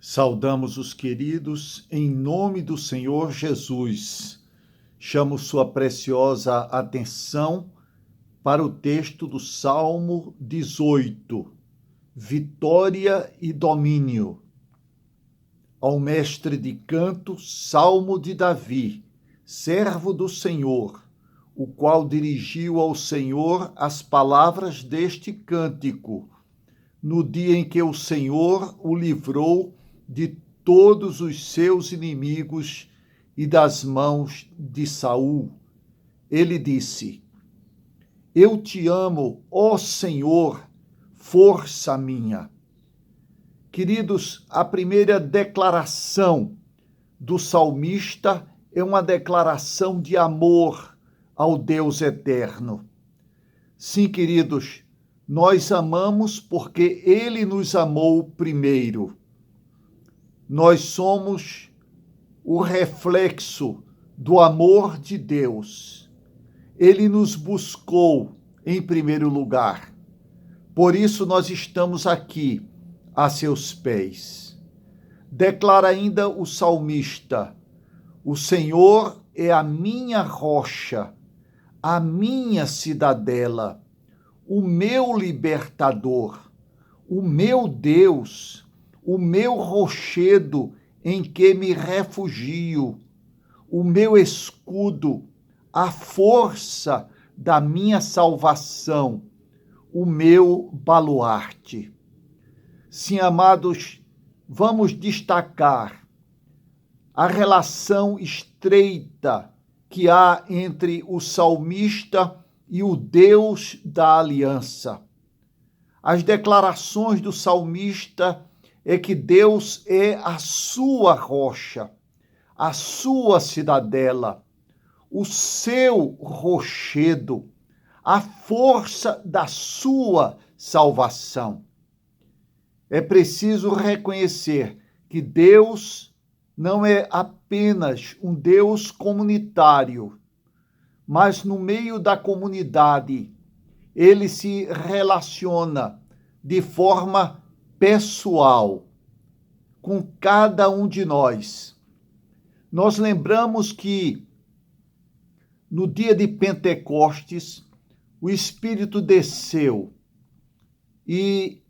Saudamos os queridos em nome do Senhor Jesus. Chamo sua preciosa atenção para o texto do Salmo 18, Vitória e Domínio. Ao mestre de canto, Salmo de Davi, servo do Senhor, o qual dirigiu ao Senhor as palavras deste cântico, no dia em que o Senhor o livrou de todos os seus inimigos e das mãos de Saul. Ele disse: Eu te amo, ó Senhor, força minha. Queridos, a primeira declaração do salmista é uma declaração de amor ao Deus eterno. Sim, queridos, nós amamos porque Ele nos amou primeiro. Nós somos o reflexo do amor de Deus. Ele nos buscou em primeiro lugar. Por isso nós estamos aqui a seus pés. Declara ainda o salmista: O Senhor é a minha rocha, a minha cidadela, o meu libertador, o meu Deus, o meu rochedo em que me refugio, o meu escudo, a força da minha salvação, o meu baluarte. Sim, amados, vamos destacar a relação estreita que há entre o salmista e o Deus da aliança. As declarações do salmista é que Deus é a sua rocha, a sua cidadela, o seu rochedo, a força da sua salvação. É preciso reconhecer que Deus não é apenas um Deus comunitário, mas no meio da comunidade, ele se relaciona de forma pessoal com cada um de nós. Nós lembramos que no dia de Pentecostes, o Espírito desceu e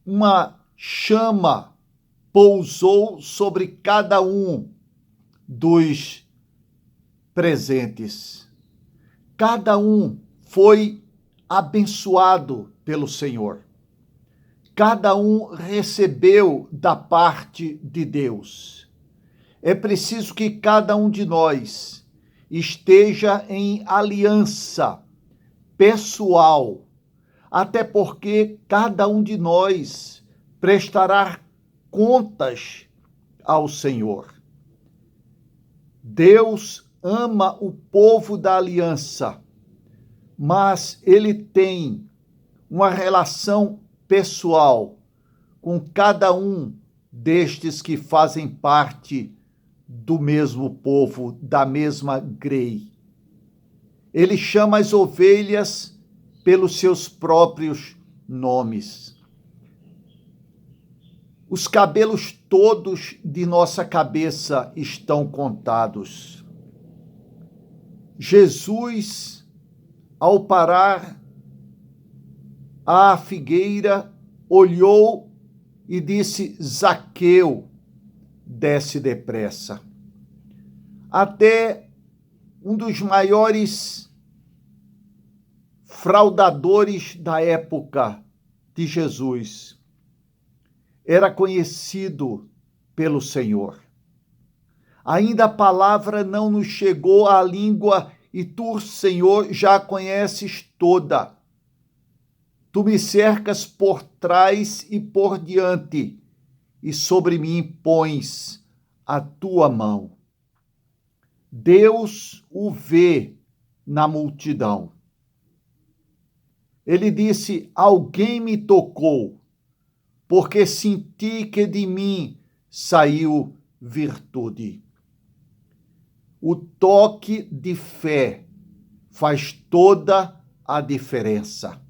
uma chama pousou sobre cada um dos presentes. Cada um foi abençoado pelo Senhor. Cada um recebeu da parte de Deus. É preciso que cada um de nós esteja em aliança pessoal, até porque cada um de nós prestará contas ao Senhor. Deus ama o povo da aliança, mas ele tem uma relação pessoal com cada um destes que fazem parte do mesmo povo, da mesma grei. Ele chama as ovelhas pelos seus próprios nomes. Os cabelos todos de nossa cabeça estão contados. Jesus, ao parar à figueira, olhou e disse: Zaqueu, desce depressa. Até um dos maiores fraudadores da época de Jesus era conhecido pelo Senhor. Ainda a palavra não nos chegou à língua e tu, Senhor, já a conheces toda. Tu me cercas por trás e por diante, e sobre mim pões a tua mão. Deus o vê na multidão. Ele disse: Alguém me tocou, porque senti que de mim saiu virtude. O toque de fé faz toda a diferença.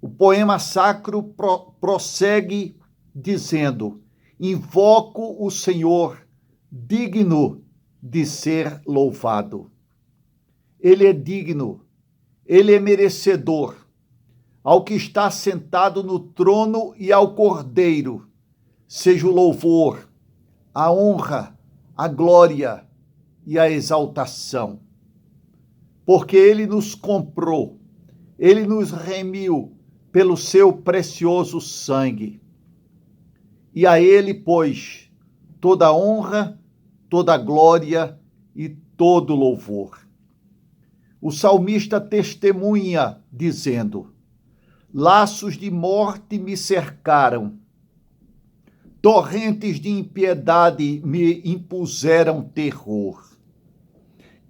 O poema sacro prossegue dizendo: invoco o Senhor, digno de ser louvado. Ele é digno, ele é merecedor. Ao que está sentado no trono e ao Cordeiro, seja o louvor, a honra, a glória e a exaltação. Porque ele nos comprou, ele nos remiu pelo seu precioso sangue. E a ele, pois, toda honra, toda glória e todo louvor. O salmista testemunha, dizendo: laços de morte me cercaram, torrentes de impiedade me impuseram terror.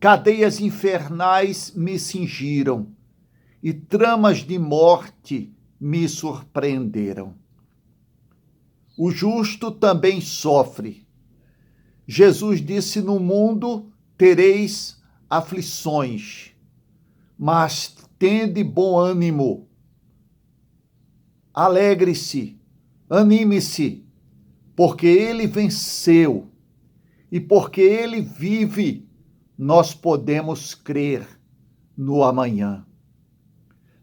Cadeias infernais me cingiram e tramas de morte me surpreenderam. O justo também sofre. Jesus disse: no mundo tereis aflições, mas tende bom ânimo. Alegre-se, anime-se, porque ele venceu, e porque ele vive, nós podemos crer no amanhã.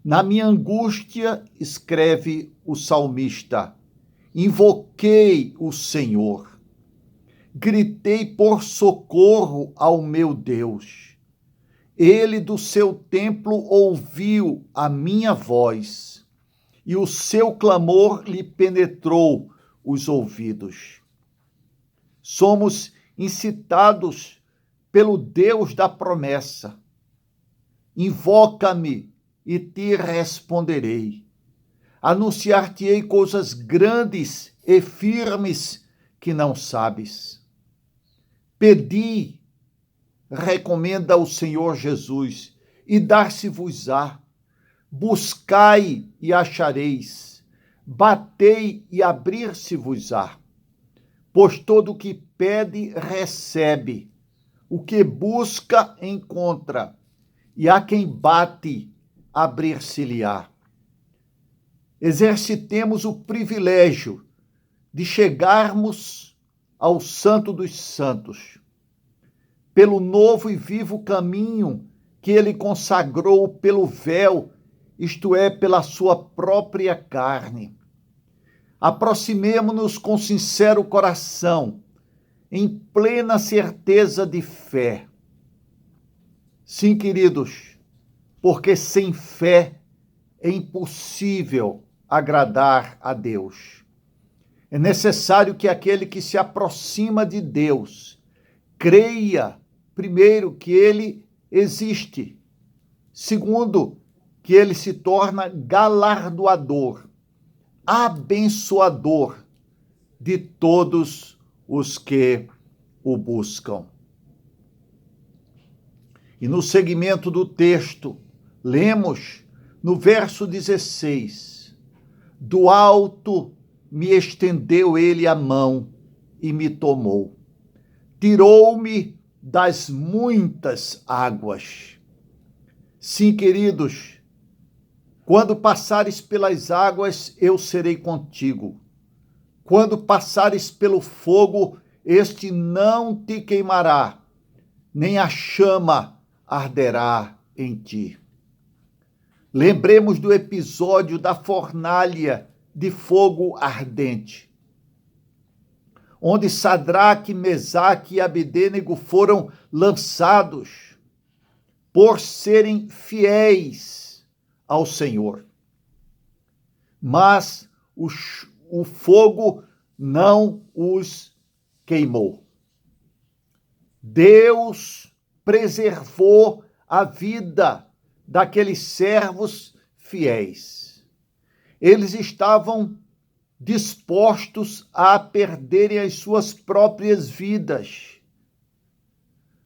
Na minha angústia, escreve o salmista, invoquei o Senhor, gritei por socorro ao meu Deus. Ele do seu templo ouviu a minha voz, e o seu clamor lhe penetrou os ouvidos. Somos incitados pelo Deus da promessa. Invoca-me e te responderei. Anunciar-te-ei coisas grandes e firmes que não sabes. Pedi, recomenda o Senhor Jesus, e dar-se-vos-á. Buscai e achareis. Batei e abrir-se-vos-á. Pois todo o que pede, recebe. O que busca, encontra. E a quem bate, abrir-se-lhe-á. Exercitemos o privilégio de chegarmos ao Santo dos Santos, pelo novo e vivo caminho que ele consagrou pelo véu, isto é, pela sua própria carne. Aproximemo-nos com sincero coração, em plena certeza de fé. Sim, queridos, porque sem fé é impossível agradar a Deus. É necessário que aquele que se aproxima de Deus creia, primeiro, que ele existe. Segundo, que ele se torna galardoador, abençoador de todos os que o buscam. E no segmento do texto, lemos no verso 16: do alto me estendeu ele a mão e me tomou. Tirou-me das muitas águas. Sim, queridos, quando passares pelas águas, eu serei contigo. Quando passares pelo fogo, este não te queimará, nem a chama arderá em ti. Lembremos do episódio da fornalha de fogo ardente, onde Sadraque, Mesaque e Abedênego foram lançados por serem fiéis ao Senhor. Mas o fogo não os queimou. Deus preservou a vida daqueles servos fiéis. Eles estavam dispostos a perderem as suas próprias vidas,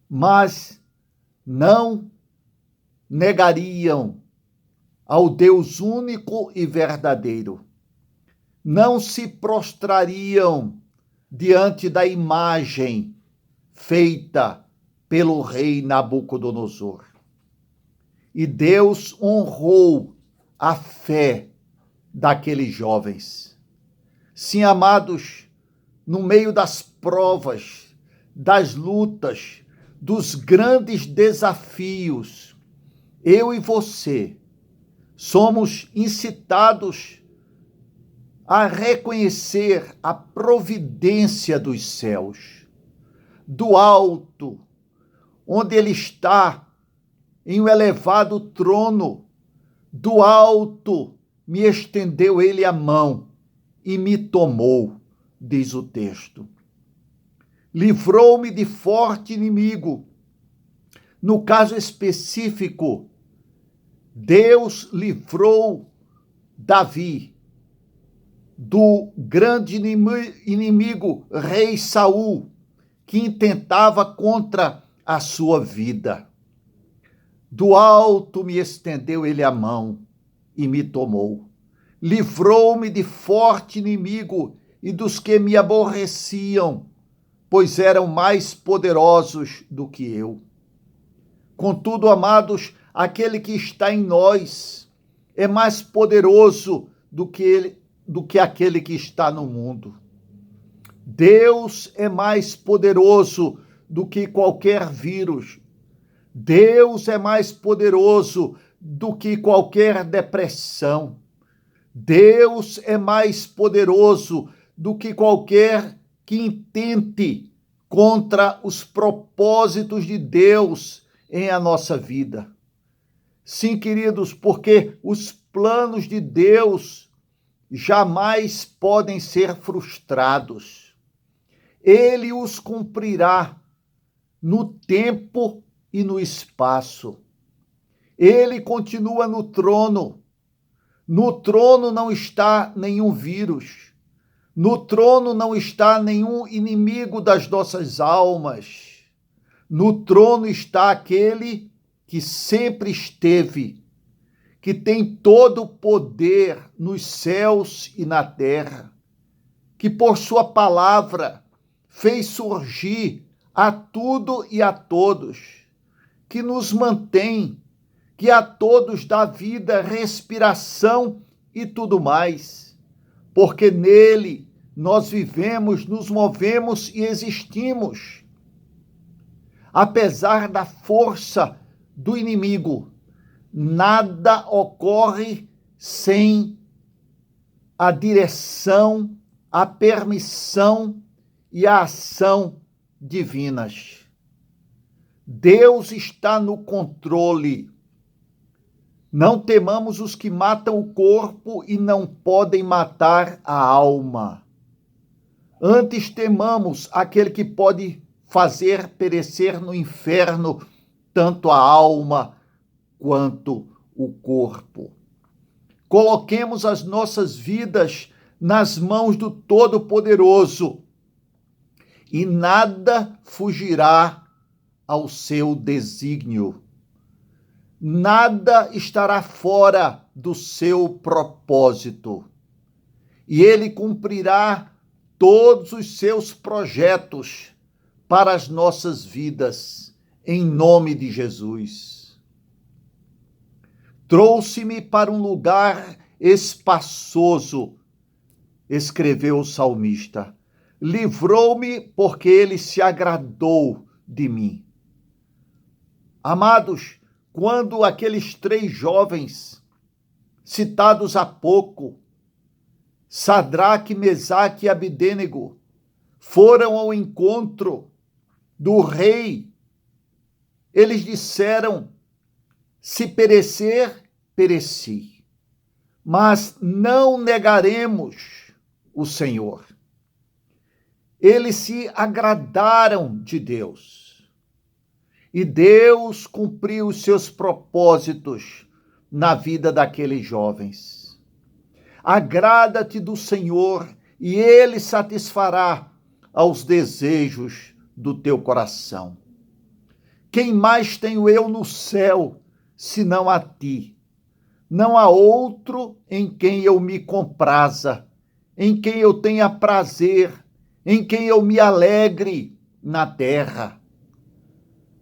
mas não negariam ao Deus único e verdadeiro. Não se prostrariam diante da imagem feita pelo rei Nabucodonosor. E Deus honrou a fé daqueles jovens. Sim, amados, no meio das provas, das lutas, dos grandes desafios, eu e você somos incitados a reconhecer a providência dos céus, do alto, onde Ele está, em um elevado trono, do alto me estendeu Ele a mão e me tomou, diz o texto. Livrou-me de forte inimigo. No caso específico, Deus livrou Davi do grande inimigo, rei Saul, que intentava contra a sua vida. Do alto me estendeu ele a mão e me tomou. Livrou-me de forte inimigo e dos que me aborreciam, pois eram mais poderosos do que eu. Contudo, amados, aquele que está em nós é mais poderoso do que aquele que está no mundo. Deus é mais poderoso do que qualquer vírus. Deus é mais poderoso do que qualquer depressão. Deus é mais poderoso do que qualquer que intente contra os propósitos de Deus em a nossa vida. Sim, queridos, porque os planos de Deus jamais podem ser frustrados. Ele os cumprirá no tempo e no espaço. Ele continua no trono. No trono não está nenhum vírus. No trono não está nenhum inimigo das nossas almas. No trono está aquele que sempre esteve, que tem todo o poder nos céus e na terra, que por sua palavra fez surgir a tudo e a todos, que nos mantém, que a todos dá vida, respiração e tudo mais, porque nele nós vivemos, nos movemos e existimos. Apesar da força do inimigo, nada ocorre sem a direção, a permissão e a ação divinas. Deus está no controle. Não temamos os que matam o corpo e não podem matar a alma. Antes temamos aquele que pode fazer perecer no inferno tanto a alma quanto o corpo. Coloquemos as nossas vidas nas mãos do Todo-Poderoso e nada fugirá ao seu desígnio. Nada estará fora do seu propósito. E ele cumprirá todos os seus projetos para as nossas vidas, em nome de Jesus. Trouxe-me para um lugar espaçoso, escreveu o salmista. Livrou-me porque ele se agradou de mim. Amados, quando aqueles 3 jovens citados há pouco, Sadraque, Mesaque e Abdênego, foram ao encontro do rei, eles disseram: se perecer, pereci, mas não negaremos o Senhor. Eles se agradaram de Deus. E Deus cumpriu os seus propósitos na vida daqueles jovens. Agrada-te do Senhor e Ele satisfará aos desejos do teu coração. Quem mais tenho eu no céu, senão a ti? Não há outro em quem eu me compraza, em quem eu tenha prazer, em quem eu me alegre na terra.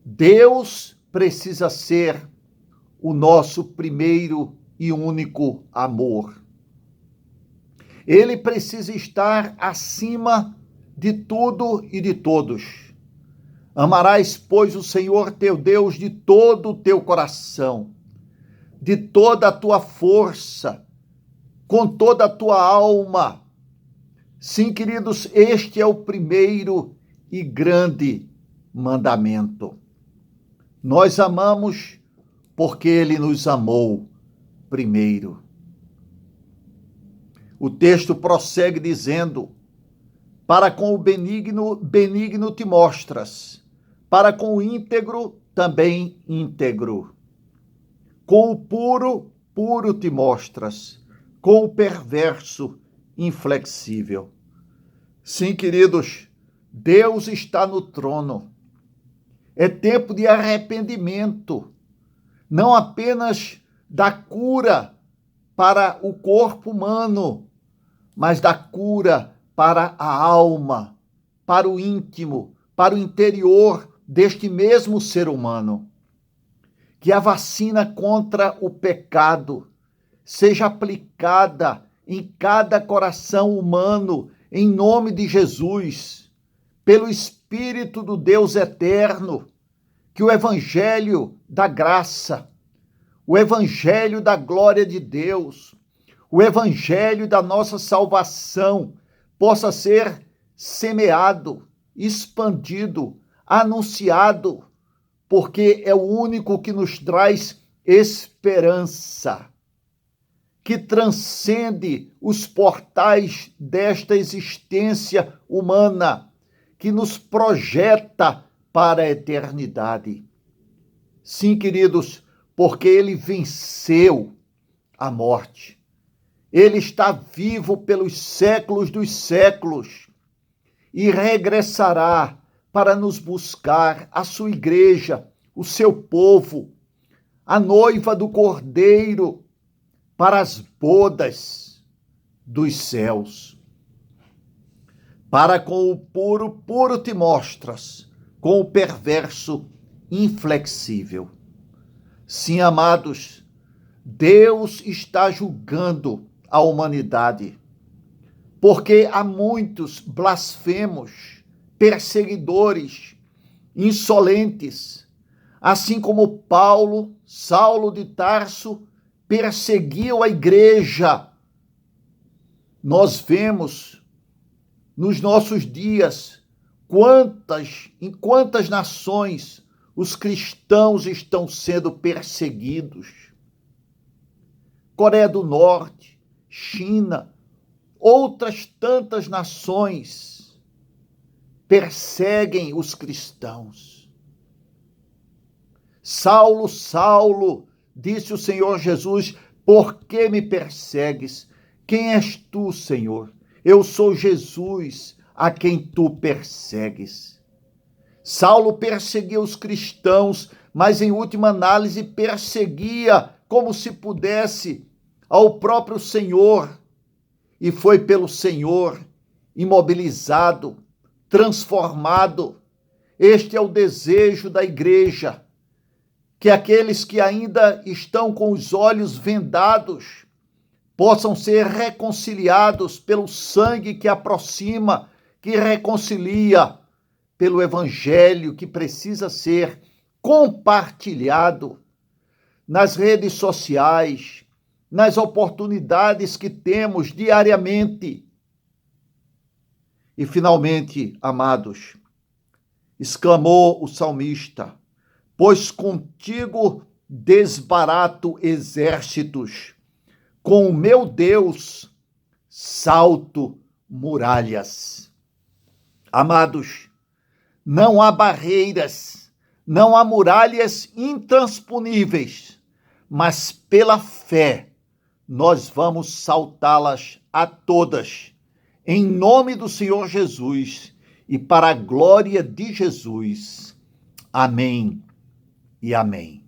Deus precisa ser o nosso primeiro e único amor. Ele precisa estar acima de tudo e de todos. Amarás, pois, o Senhor teu Deus de todo o teu coração, de toda a tua força, com toda a tua alma. Sim, queridos, este é o primeiro e grande mandamento. Nós amamos porque ele nos amou primeiro. O texto prossegue dizendo: para com o benigno te mostras, para com o íntegro também íntegro. Com o puro, puro te mostras, com o perverso, inflexível. Sim, queridos, Deus está no trono. É tempo de arrependimento, não apenas da cura para o corpo humano, mas da cura para a alma, para o íntimo, para o interior deste mesmo ser humano. Que a vacina contra o pecado seja aplicada em cada coração humano, em nome de Jesus, pelo Espírito do Deus eterno, que o Evangelho da graça, o Evangelho da glória de Deus, o Evangelho da nossa salvação possa ser semeado, expandido, anunciado, porque é o único que nos traz esperança, que transcende os portais desta existência humana, que nos projeta para a eternidade. Sim, queridos, porque ele venceu a morte. Ele está vivo pelos séculos dos séculos e regressará para nos buscar, a sua igreja, o seu povo, a noiva do Cordeiro, para as bodas dos céus. Para com o puro, puro te mostras, com o perverso, inflexível. Sim, amados, Deus está julgando a humanidade, porque há muitos blasfemos, perseguidores, insolentes, assim como Saulo de Tarso, perseguiu a igreja. Nós vemos nos nossos dias em quantas nações os cristãos estão sendo perseguidos. Coreia do Norte, China, outras tantas nações perseguem os cristãos. Saulo, Saulo, disse o Senhor Jesus, por que me persegues? Quem és tu, Senhor? Eu sou Jesus, a quem tu persegues. Saulo perseguia os cristãos, mas em última análise perseguia como se pudesse ao próprio Senhor. E foi pelo Senhor imobilizado, transformado. Este é o desejo da igreja, que aqueles que ainda estão com os olhos vendados possam ser reconciliados pelo sangue que aproxima, que reconcilia, pelo evangelho que precisa ser compartilhado nas redes sociais, nas oportunidades que temos diariamente. E finalmente, amados, exclamou o salmista, pois contigo desbarato exércitos, com o meu Deus salto muralhas. Amados, não há barreiras, não há muralhas intransponíveis, mas pela fé nós vamos saltá-las a todas, em nome do Senhor Jesus e para a glória de Jesus. Amém e amém.